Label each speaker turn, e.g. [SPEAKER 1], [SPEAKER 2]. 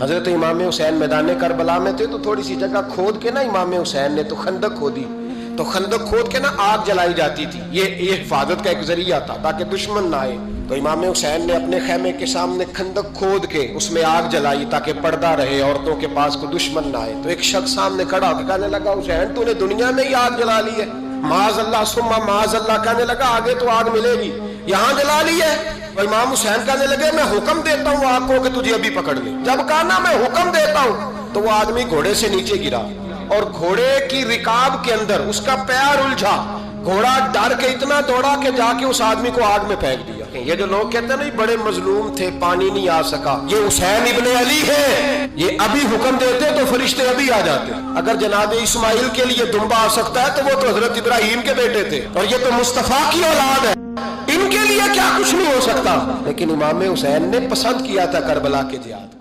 [SPEAKER 1] हजरत इमाम हुसैन मैदान करबला में थे तो थोड़ी सी जगह खोद के ना इमाम हुसैन ने तो खंदक खोदी, तो खंदक खोद के ना आग जलाई जाती थी। ये हिफाजत का एक जरिया था ताकि दुश्मन ना आए। तो इमाम हुसैन ने अपने खैमे के सामने खंदक खोद के उसमें आग जलाई ताकि पर्दा रहे, औरतों के पास को दुश्मन ना आए। तो एक शख्स सामने खड़ा होकर कहने लगा, हुसैन तूने दुनिया में ही आग जला ली है, माज अल्लाह सुम्मा माज अल्लाह। कहने लगा आगे तो आग मिलेगी, यहाँ जला ली है। तो इमाम हुसैन कहने लगे मैं हुक्म देता हूँ आग को कि तुझे अभी पकड़ ले। जब कहा ना मैं हुक्म देता हूँ, तो वो आदमी घोड़े से नीचे गिरा और घोड़े की रिकाब के अंदर उसका पैर उलझा। घोड़ा डर के इतना दौड़ा कि जाके उस आदमी को आग में फेंक दिया। ये जो लोग कहते हैं ना बड़े मजलूम थे, पानी नहीं आ सका, ये हुसैन इब्ने अली है। ये अभी हुक्म देते तो फरिश्ते अभी आ जाते। अगर जनाब इस्माइल के लिए दुम्बा आ सकता है तो वो तो हजरत इब्राहिम के बेटे थे, और ये तो मुस्तफा की औलाद है, इनके लिए क्या कुछ नहीं हो सकता। लेकिन इमाम हुसैन ने पसंद किया था करबला के जिहाद।